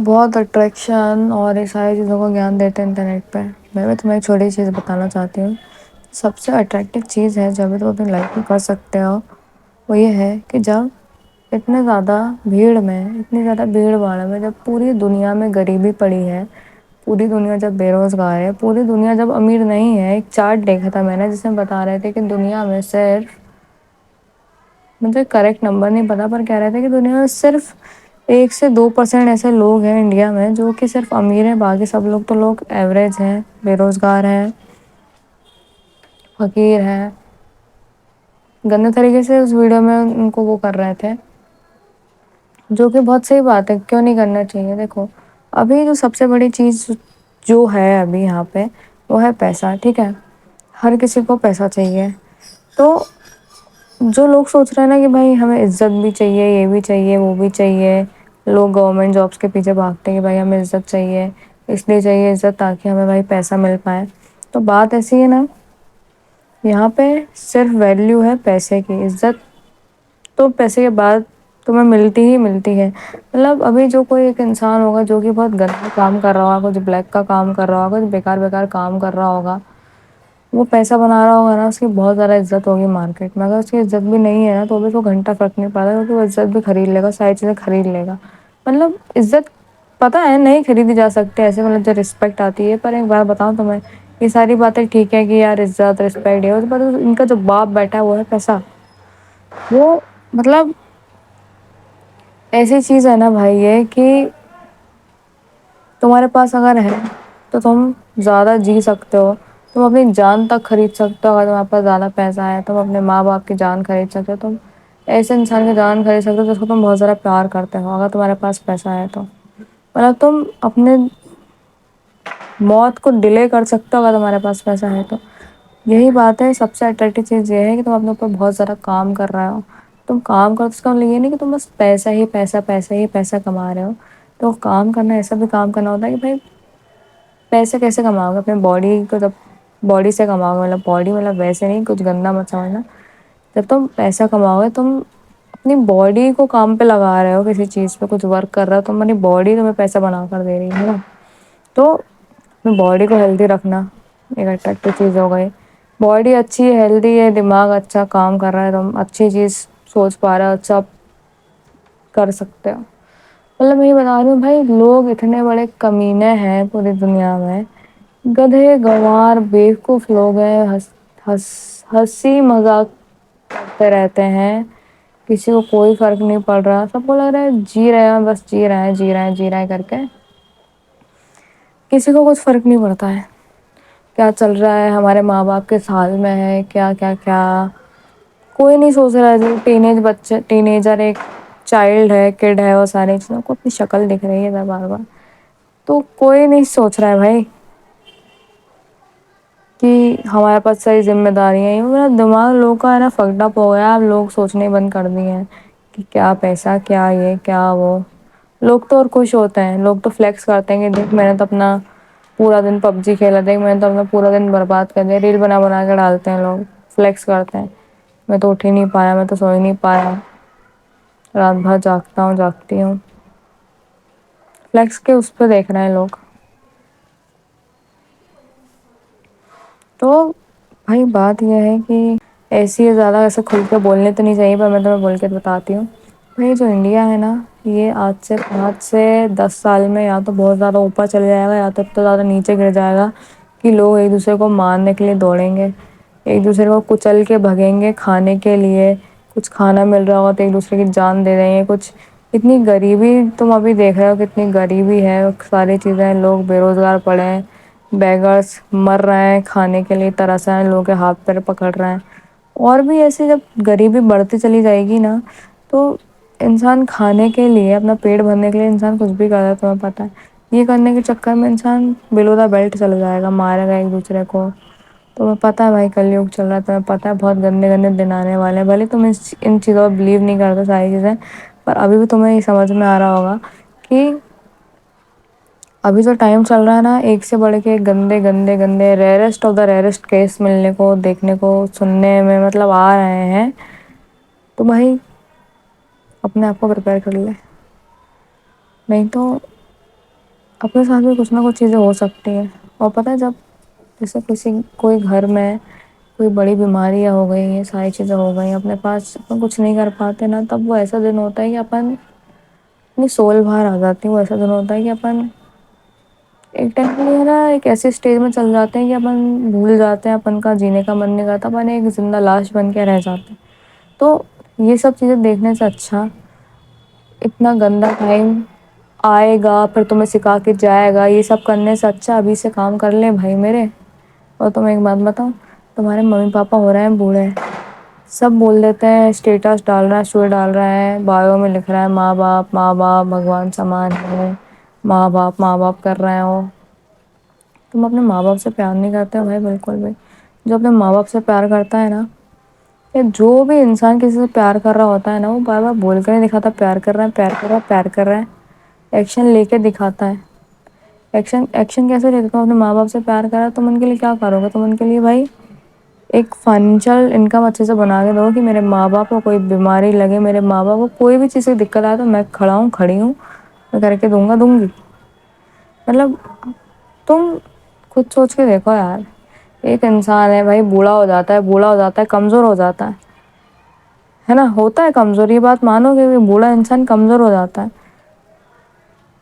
بہت اٹریکشن اور یہ ساری چیزوں کو گیان دیتے ہیں انٹرنیٹ پہ. میں بھی تمہیں ایک چھوٹی چیز بتانا چاہتی ہوں. سب سے اٹریکٹیو چیز ہے جو ابھی تم اپنی لائف میں کر سکتے ہو وہ یہ ہے کہ جب اتنے زیادہ اتنی زیادہ بھیڑ بھاڑ میں جب پوری دنیا میں غریبی پڑی ہے، پوری دنیا جب بے روزگار ہے، پوری دنیا جب امیر نہیں ہے. ایک چارٹ دیکھا تھا میں نے جس میں بتا رہے تھے کہ دنیا میں صرف، مجھے کریکٹ نمبر نہیں پتا پر کہہ رہے تھے کہ دنیا میں صرف 1 سے 2% ایسے لوگ ہیں انڈیا میں جو کہ صرف امیر ہیں. باقی سب لوگ تو لوگ ایوریج ہیں، بے روزگار ہیں، فقیر ہیں. گندے طریقے سے اس ویڈیو میں ان کو وہ کر رہے تھے، جو کہ بہت صحیح بات ہے. کیوں نہیں کرنا چاہیے؟ دیکھو ابھی جو سب سے بڑی چیز جو ہے ابھی یہاں پہ وہ ہے پیسہ. ٹھیک ہے، ہر کسی کو پیسہ چاہیے. تو جو لوگ سوچ رہے ہیں نا کہ بھائی ہمیں عزت بھی چاہیے، یہ بھی چاہیے، وہ بھی چاہیے، لوگ گورنمنٹ جابس کے پیچھے بھاگتے ہیں کہ بھائی ہمیں عزت چاہیے، اس لیے چاہیے عزت تاکہ ہمیں بھائی پیسہ مل پائے. تو بات ایسی ہے نا، یہاں پہ صرف ویلیو ہے پیسے کی. عزت تو پیسے کے بعد تمہیں ملتی ہی ملتی ہے. مطلب ابھی جو کوئی ایک انسان ہوگا جو کہ بہت گندا کام کر رہا ہوگا، کچھ بلیک کا کام کر رہا ہوگا، کچھ بیکار کام کر رہا ہوگا، وہ پیسہ بنا رہا ہوگا نا، اس کی بہت زیادہ عزت ہوگی مارکیٹ میں. اگر اس کی عزت بھی نہیں ہے نا تو بھی اس کو گھنٹہ فرق نہیں پڑتا کیونکہ وہ عزت بھی خرید لے گا، ساری چیزیں خرید لے گا. مطلب عزت پتہ ہے نہیں خریدی جا سکتے ایسے، مطلب جو رسپیکٹ آتی ہے. پر ایک بار بتاؤں تمہیں، یہ ساری باتیں ٹھیک ہے کہ یار عزت رسپیکٹ ہے، پر ان کا جو باپ بیٹھا ہے وہ ہے پیسہ. وہ مطلب ایسی چیز ہے نا بھائی یہ کہ تمہارے پاس اگر ہے تو تم زیادہ جی سکتے ہو، تم اپنی جان تک خرید سکتے ہو. اگر تمہارے پاس زیادہ پیسہ ہے تم اپنے ماں باپ کی جان خرید سکتے ہو، تم ایسے انسان کی جان خرید سکتے ہو جس کو تم بہت زیادہ پیار کرتے ہو اگر تمہارے پاس پیسہ ہے تو. مطلب تم اپنے موت کو ڈیلے کر سکتے ہو اگر تمہارے پاس پیسہ ہے تو. یہی بات ہے، سب سے اٹریکٹیو چیز یہ ہے کہ تم اپنے اوپر بہت زیادہ کام کر رہے ہو. تم کام کرو تو اس کا مطلب یہ نہیں کہ تم بس پیسہ ہی پیسہ پیسہ ہی پیسہ کما رہے ہو. تو کام کرنا، ایسا بھی کام کرنا ہوتا ہے کہ بھائی پیسے کیسے کماؤ گے؟ اپنے باڈی کو جب باڈی سے کماؤ گے، مطلب باڈی مطلب ویسے نہیں کچھ گندا مت سمجھنا. جب تم پیسہ کماؤ گے، تم اپنی باڈی کو کام پہ لگا رہے ہو، کسی چیز پہ کچھ ورک کر رہا ہو، تم اپنی باڈی تمہیں پیسہ بنا کر دے رہی ہے نا. تو اپنی باڈی کو ہیلدی رکھنا ایک اٹریکٹیو چیز ہو گئی. باڈی اچھی ہے، ہیلدی ہے، دماغ اچھا کام کر رہا ہے، تم اچھی چیز سوچ پا رہے ہو، اچھا کر سکتے ہو. مطلب میں یہ بتا رہی ہوں بھائی، لوگ اتنے بڑے کمینے ہیں پوری دنیا میں، گدھے گنوار بیوقوف لوگ ہیں، ہنسی مذاق کرتے رہتے ہیں، کسی کو کوئی فرق نہیں پڑ رہا. سب کو لگ رہا ہے جی رہے ہیں، بس جی رہے ہیں جی رہے ہیں جی رہے ہیں کر کے. کسی کو کچھ فرق نہیں پڑتا ہے کیا چل رہا ہے ہمارے ماں باپ کے سال میں ہے، کیا کیا کیا کوئی نہیں سوچ رہا ہے. جو ٹین ایج بچے، ٹین ایجر ایک چائلڈ ہے، کڈ ہے، وہ ساری چیزوں کو اپنی شکل دکھ رہی ہے بار بار. تو کوئی نہیں سوچ رہا ہے بھائی کہ ہمارے پاس صحیح ذمہ داریاں ہیں. میرا دماغ لوگوں کا ہے نا فکڈ اپ ہو گیا. اب لوگ سوچنے بند کر دیے ہیں کہ کیا پیسہ، کیا یہ کیا وہ. لوگ تو اور خوش ہوتے ہیں، لوگ تو فلیکس کرتے ہیں کہ دیکھ میں نے تو اپنا پورا دن پب جی کھیلا، دیکھ میں نے تو اپنا پورا دن برباد کر دیا. ریل بنا بنا کے ڈالتے ہیں لوگ، فلیکس کرتے ہیں. میں تو اٹھ ہی نہیں پایا، میں تو سو ہی نہیں پایا، رات بھر جاگتا ہوں جاگتی ہوں. فلیکس کے اس پہ دیکھ رہے ہیں لوگ. تو بھائی بات یہ ہے کہ ایسی زیادہ ایسے کھل کے بولنے تو نہیں چاہیے، پر میں تمہیں بول کے بتاتی ہوں. بھائی جو انڈیا ہے نا، یہ آج سے 5 سے 10 سال میں یا تو بہت زیادہ اوپر چل جائے گا یا تو اتنا زیادہ نیچے گر جائے گا کہ لوگ ایک دوسرے کو مارنے کے لیے دوڑیں گے، ایک دوسرے کو کچل کے بھگیں گے کھانے کے لیے. کچھ کھانا مل رہا ہوگا تو ایک دوسرے کی جان دے دیں گے. کچھ اتنی غریبی تم ابھی دیکھ رہے ہو، کتنی غریبی ہے، ساری چیزیں، لوگ بے روزگار پڑے ہیں، بیگرس مر رہے ہیں کھانے کے لیے ترس رہے ہیں، لوگوں کے ہاتھ پیر پکڑ رہے ہیں. اور بھی ایسے جب غریبی بڑھتی چلی جائے گی نا تو انسان کھانے کے لیے، اپنا پیٹ بھرنے کے لیے انسان کچھ بھی کرتا ہے. تمہیں پتہ ہے یہ کرنے کے چکر میں انسان بلو دا بیلٹ چلا جائے گا، مارے گا ایک دوسرے کو. تمہیں پتہ ہے بھائی کل یگ چل رہا ہے، تمہیں پتہ ہے بہت گندے گندے دن آنے والے ہیں. بھلے تم ان چیزوں پہ بلیو نہیں کرتے ساری چیزیں، پر ابھی بھی تمہیں یہ سمجھ میں آ رہا ہوگا کہ ابھی جو ٹائم چل رہا ہے نا، ایک سے بڑھ کے گندے گندے گندے rarest of the rarest case ملنے کو، دیکھنے کو، سننے میں مطلب آ رہے ہیں. تو بھائی اپنے آپ کو پریپیئر کر لے، نہیں تو اپنے ساتھ بھی کچھ نہ کچھ چیزیں ہو سکتی ہیں. اور پتہ ہے جب جیسے کوئی گھر میں کوئی بڑی بیماریاں ہو گئی، یہ ساری چیزیں ہو گئی، اپنے پاس اپن کچھ نہیں کر پاتے نا، تب وہ ایسا دن ہوتا ہے کہ اپن اپنی سول باہر آ جاتی ہے. وہ ایسا دن ہوتا ہے کہ اپن ایک ٹائم کے لیے نا ایک ایسے اسٹیج میں چل جاتے ہیں کہ اپن بھول جاتے ہیں، اپن کا جینے کا من نہیں کرتا، اپن ایک زندہ لاش بن کے رہ جاتے ہیں. تو یہ سب چیزیں دیکھنے سے اچھا اتنا گندا ٹائم آئے گا پھر تمہیں سکھا کے جائے گا، یہ سب کرنے سے اچھا ابھی سے کام کر لیں بھائی میرے. اور تمہیں ایک بات بتاؤں، تمہارے ممی پاپا ہو رہے ہیں بوڑھے، سب بول دیتے ہیں اسٹیٹس ڈال رہا ہے، اسٹوری ڈال رہا ہے، بایو میں لکھ رہا ہے ماں باپ ماں باپ بھگوان سامان ہے، ماں باپ کر رہے ہو. تم اپنے ماں باپ سے پیار نہیں کرتے ہو بھائی، بالکل بھی. جو اپنے ماں باپ سے پیار کرتا ہے نا، یا جو بھی انسان کسی سے پیار کر رہا ہوتا ہے نا، وہ بار بار بول کر نہیں دکھاتا پیار کر رہا ہے پیار کر رہا ہے پیار کر رہا ہے. ایکشن لے کے دکھاتا ہے. ایکشن کیسے لیتے؟ تم اپنے ماں باپ سے پیار کرا تم ان کے لیے کیا کرو گے؟ تم ان کے لیے بھائی ایک فائنینشیل انکم اچھے سے بنا کے دو کہ میرے ماں باپ کو کوئی بیماری لگے، میرے ماں باپ کو کوئی بھی چیز کی دقت آئے تو میں کھڑا ہوں، کھڑی ہوں، میں کر کے دوں گا، دوں گی. مطلب تم خود سوچ کے دیکھو یار، ایک انسان ہے بھائی، بوڑھا ہو جاتا ہے، بوڑھا ہو جاتا ہے، کمزور ہو جاتا ہے نا، ہوتا ہے کمزور، یہ بات مانو کہ بوڑھا انسان کمزور ہو جاتا ہے،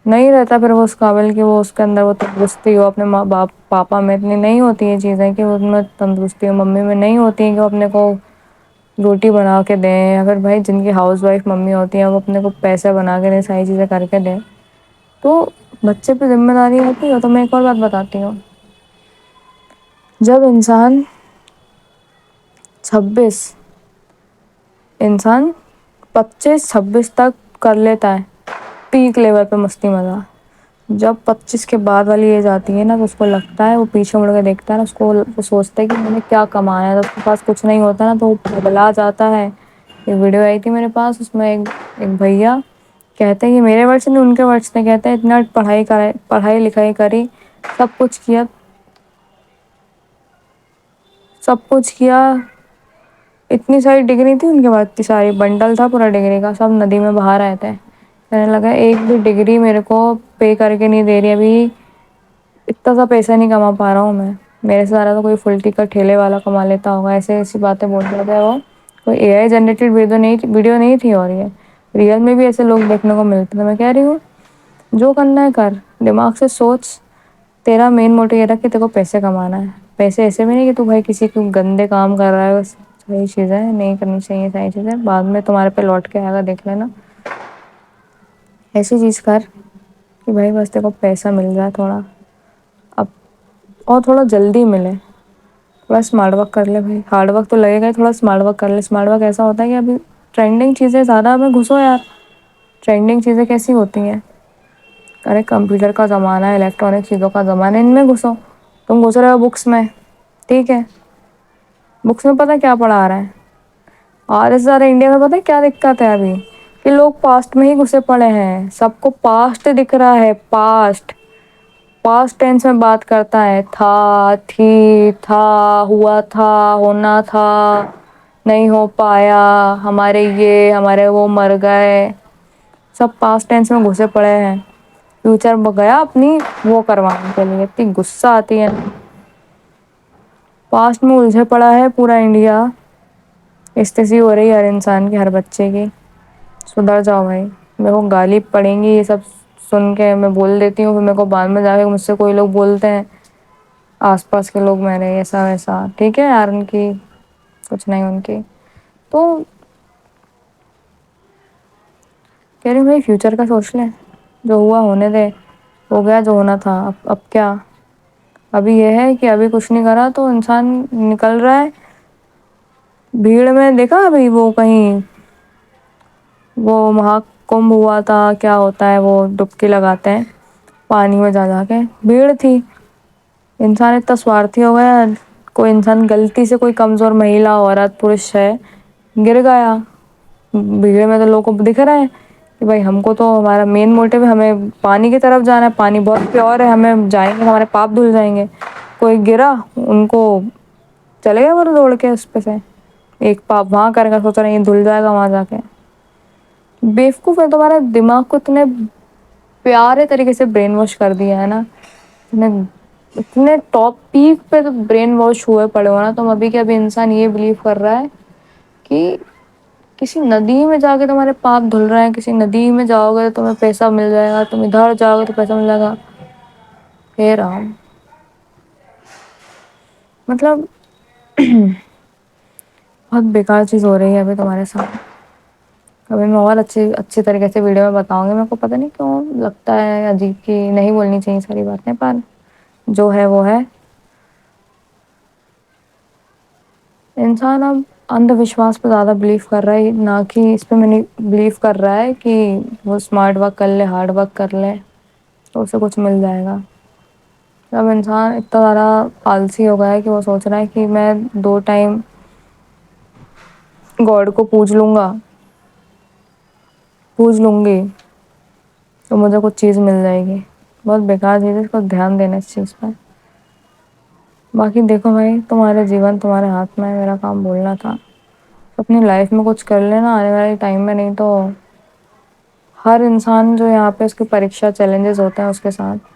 نہیں رہتا پھر وہ اس قابل کہ وہ اس کے اندر وہ تندرستی ہو. اپنے ماں باپ پاپا میں اتنی نہیں ہوتی ہیں چیزیں کہ ان میں تندرستی ہو، ممی میں نہیں ہوتی ہیں کہ وہ اپنے کو روٹی بنا کے دیں. اگر بھائی جن کی ہاؤس وائف ممی ہوتی ہیں وہ اپنے کو پیسے بنا کے دیں، ساری چیزیں کر کے دیں، تو بچے پہ ذمہ داری ہوتی ہے. تو میں ایک اور بات بتاتی ہوں، جب انسان 25-26 تک کر لیتا ہے پیک لیول پہ مستی مزہ، جب 25 کے بعد والی ایج آتی ہے نا، تو اس کو لگتا ہے، وہ پیچھے مڑ کے دیکھتا ہے نا، اس کو وہ سوچتا ہے کہ میں نے کیا کمایا ہے. جب اس کے پاس کچھ نہیں ہوتا نا تو وہ پگلا جاتا ہے. ایک ویڈیو آئی تھی میرے پاس، اس میں ایک بھیا کہتے ہیں کہ میرے ورڈس نہیں ان کے ورڈس نے، کہتے ہیں اتنا پڑھائی لکھائی کری، سب کچھ کیا، اتنی ساری ڈگری تھی ان کے بعد، اتنی ساری بنڈل تھا پورا ڈگری کا، سب ندی میں بہا رہے تھے. کہنے لگا ایک بھی ڈگری میرے کو پے کر کے نہیں دے رہی، ابھی اتنا سا پیسہ نہیں کما پا رہا ہوں میں، میرے سے زیادہ تو کوئی فلٹی کا ٹھیلے والا کما لیتا ہوگا. ایسے ایسی باتیں بول رہا تھا وہ. کوئی اے آئی جنریٹڈ ویڈیو نہیں تھی، اور یہ ریئل میں بھی ایسے لوگ دیکھنے کو ملتے تھے. میں کہہ رہی ہوں جو کرنا ہے کر، دماغ سے سوچ، تیرا مین موٹو یہ رکھ کہ تیرے کو پیسے کمانا ہے. پیسے ایسے بھی نہیں کہ تو بھائی کسی کو گندے کام کر رہا ہے، بس صحیح چیزیں نہیں کرنی چاہیے، صحیح چیزیں بعد میں تمہارے پہ لوٹ کے آئے گا، دیکھ لینا. ایسی چیز کر کہ بھائی بس تیرے کو پیسہ مل جائے تھوڑا، اب اور تھوڑا جلدی ملے. تھوڑا اسمارٹ ورک کر لے بھائی، ہارڈ ورک تو لگے گا ہی، تھوڑا اسمارٹ ورک کر لے. اسمارٹ ورک ایسا ہوتا ہے کہ ابھی ٹرینڈنگ چیزیں زیادہ میں گھسو یار. ٹرینڈنگ چیزیں کیسی ہوتی ہیں؟ ارے کمپیوٹر کا زمانہ ہے، الیکٹرانک چیزوں کا زمانہ ہے، ان میں گھسو. تم گھس رہے ہو بکس میں، ٹھیک ہے، بکس میں پتہ کیا پڑھا رہا ہے. اور اس سے زیادہ انڈیا میں پتہ ہے کیا دقت ہے ابھی، کہ لوگ پاسٹ میں ہی گھسے پڑے ہیں. سب کو پاسٹ دکھ رہا ہے، پاسٹ ٹینس میں بات کرتا ہے، تھا، تھی، تھا، ہوا تھا، ہونا تھا، نہیں ہو پایا، ہمارے وہ مر گئے. سب پاسٹ ٹینس میں گھسے پڑے ہیں. فیوچر میں گیا اپنی وہ کروانے کے لیے. اتنی غصہ آتی ہے، پاسٹ میں الجھے پڑا ہے پورا انڈیا. استسی ہو رہی ہے ہر انسان کی، ہر بچے کی. سدھر جاؤ بھائی، میرے کو گالی پڑیں گی یہ سب سن کے، میں بول دیتی ہوں، پھر میرے کو بعد میں جا کے مجھ سے کوئی لوگ بولتے ہیں آس پاس کے لوگ میرے ایسا ویسا. ٹھیک ہے یار، ان کی کچھ نہیں، ان کی تو کہہ رہی ہوں بھائی فیوچر کا سوچ لیں. جو ہوا ہونے دے، ہو گیا جو ہونا تھا. اب کیا، ابھی یہ ہے کہ ابھی کچھ نہیں کرا تو انسان نکل رہا ہے بھیڑ میں. دیکھا ابھی وہ کہیں وہ مہا کمبھ ہوا تھا، کیا ہوتا ہے وہ ڈبکی لگاتے ہیں پانی میں جا جا کے، بھیڑ تھی. انسان اتنا سوارتھی ہو گیا، کوئی انسان غلطی سے کوئی کمزور مہیلا عورت پروش ہے گر گیا بھیڑ میں، تو لوگوں کو دکھ رہا ہے کہ بھائی ہم کو تو ہمارا مین موٹو ہے، ہمیں پانی کی طرف جانا ہے، پانی بہت پیور ہے، ہمیں جائیں گے ہمارے پاپ دھل جائیں گے. کوئی گرا، ان کو چلے گئے وہ دوڑ کے اس پہ سے، ایک پاپ وہاں کرے گا، سوچ رہے ہیں یہ دھل جائے گا وہاں جا کے. بیوقوف ہے، تمہارے دماغ کو اتنے پیارے طریقے سے برین واش کر دیا ہے نا. اتنے ٹاپ پیک پہ تو برین واش ہوئے پڑے ہو نا تم ابھی کے ابھی انسان یہ بلیو کر رہا ہے کہ کسی ندی میں جا کے تمہارے پاپ دھل رہے ہیں, کسی ندی میں جاؤ گے تو تمہیں پیسہ مل جائے گا, تم ادھر جاؤ گے تو پیسہ مل جائے گا. ہے رام, مطلب بہت بیکار چیز ہو رہی ہے ابھی تمہارے ساتھ. ابھی میں اور اچھی طریقے سے ویڈیو میں بتاؤں گی. میرے کو پتہ نہیں کیوں لگتا ہے عجیب کہ نہیں بولنی چاہیے ساری باتیں, پر جو ہے وہ ہے. انسان اب اندھ وشواس پہ زیادہ بلیو کر رہا ہے, نہ کہ اس پہ میں نے بلیو کر رہا ہے کہ وہ اسمارٹ ورک کر لے, ہارڈ ورک کر لے تو اسے کچھ مل جائے گا. اب انسان اتنا زیادہ آلسی ہو گیا ہے کہ وہ سوچ رہا ہے کہ میں 2 ٹائم گاڈ کو پوج لوں گی تو مجھے کچھ چیز مل جائے گی. بہت بیکار چیز ہے, اس کو دھیان دینا اس چیز پہ. باقی دیکھو بھائی, تمہارے جیون تمہارے ہاتھ میں ہے, میرا کام بولنا تھا. اپنی لائف میں کچھ کر لینا آنے والے ٹائم میں, نہیں تو ہر انسان جو یہاں پہ اس کی پریکشا چیلنجز ہوتے ہیں اس کے ساتھ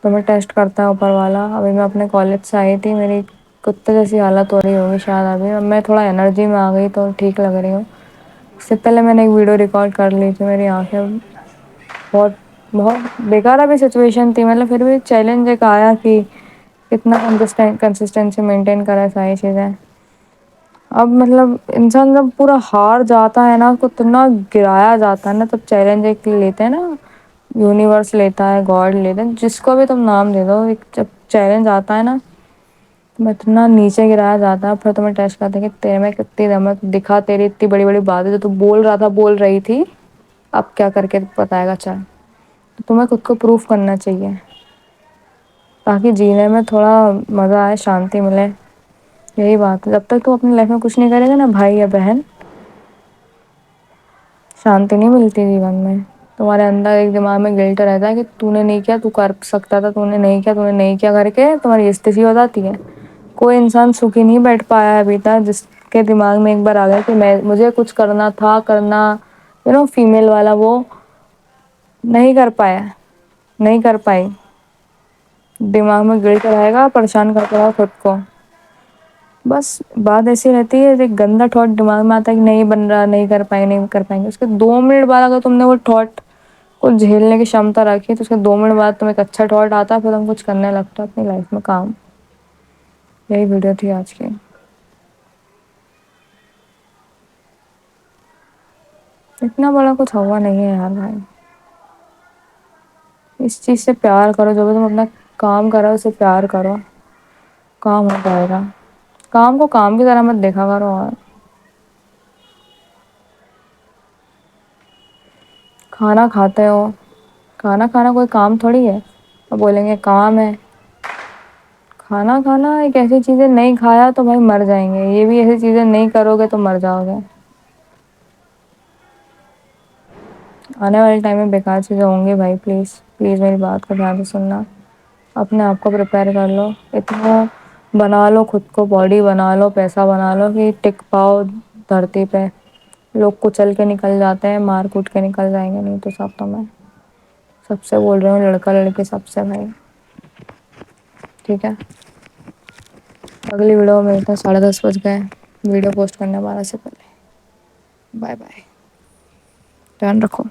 تمہیں ٹیسٹ کرتا ہے اوپر والا. ابھی میں اپنے کالج سے آئی تھی, میری کتے جیسی حالت ہو رہی ہوگی شاید ابھی, اب میں تھوڑا انرجی میں آ گئی تو ٹھیک لگ رہی ہوں. اس سے پہلے میں نے ایک ویڈیو ریکارڈ کر لی تھی, میری آنکھیں بہت بہت بیکار ابھی سچویشن تھی. مطلب پھر بھی چیلنج ایک آیا کہ کتنا کنسسٹینسی مینٹین کرا ہے ساری چیزیں. اب مطلب انسان جب پورا ہار جاتا ہے نا, اس کو اتنا گرایا جاتا ہے نا, تب چیلنج ایک لیتے ہیں نا, یونیورس لیتا ہے, گاڈ لیتے ہیں, جس کو بھی تم نام دے دو, جب چیلنج آتا ہے نا تمہیں اتنا نیچے گرایا جاتا ہے. پھر تمہیں ٹیسٹ کرتے ہیں کہ تیرے میں کتنی دم ہے, دکھا تیری اتنی بڑی بڑی باتیں جو تو بول رہا تھا, بول رہی تھی, اب کیا کر کے بتائے گا. چل تو تمہیں خود کو پروف کرنا چاہیے تاکہ جینے میں تھوڑا مزہ آئے, شانتی ملے. یہی بات ہے, جب تک تو اپنی لائف میں کچھ نہیں کرے گا نا بھائی یا بہن, شانتی نہیں ملتی جیون میں. تمہارے اندر ایک دماغ میں گلٹ رہتا ہے کہ تو نے نہیں کیا, تو کر سکتا تھا, تو نے نہیں کیا, تو نے نہیں کیا, کر کے تمہاری استتی ہو جاتی ہے. کوئی انسان سکھی نہیں بیٹھ پایا ہے ابھی تک جس کے دماغ میں ایک بار آ گیا کہ مجھے کچھ کرنا تھا, کرنا فیمیل والا, وہ نہیں کر پایا, نہیں کر پائی. دماغ میں گلٹ رہے گا, پریشان کرتا رہا خود کو. بس بات ایسی رہتی ہے, ایک گندا تھاٹ دماغ میں آتا ہے کہ نہیں بن رہا, نہیں کر پائیں, نہیں کر پائیں گے. اس کے 2 منٹ بعد اگر تم نے وہ تھاٹ کو جھیلنے کی شمتا رکھی تو اس کے 2 منٹ بعد تمہیں ایک اچھا تھاٹ آتا ہے, پھر تم کچھ کرنے لگتا ہے اپنی لائف میں کام. یہی ویڈیو تھی آج کی. اتنا بڑا کچھ ہوا نہیں ہے یار بھائی. اس چیز سے پیار کرو, جو بھی تم اپنا کام کرو اسے پیار کرو, کام ہو جائے گا. کام کو کام کی طرح مت دیکھا کرو. اور کھانا کھاتے ہو, کھانا کھانا کوئی کام تھوڑی ہے, اور بولیں گے کام ہے. کھانا کھانا ایک ایسی چیز ہے, نہیں کھایا تو بھائی مر جائیں گے. یہ بھی ایسی چیزیں نہیں کرو گے تو مر جاؤ گے. آنے والے ٹائم میں بیکار چیزیں ہوں گی بھائی, پلیز پلیز میری بات کو دھیان سے سننا. اپنے آپ کو پریپیئر کر لو, اتنا بنا لو خود کو, باڈی بنا لو, پیسہ بنا لو کہ ٹک پاؤ دھرتی پہ. لوگ کچل کے نکل جاتے ہیں, مار کوٹ کے نکل جائیں گے, نہیں تو سب تو میں سب سے بول رہی ہوں, لڑکا لڑکی سب سے بھائی. ٹھیک ہے, اگلی ویڈیو میں ملتے ہیں. 10:30 بج گئے, ویڈیو پوسٹ کرنے 12 سے پہلے. بائے بائے, دھیان رکھو.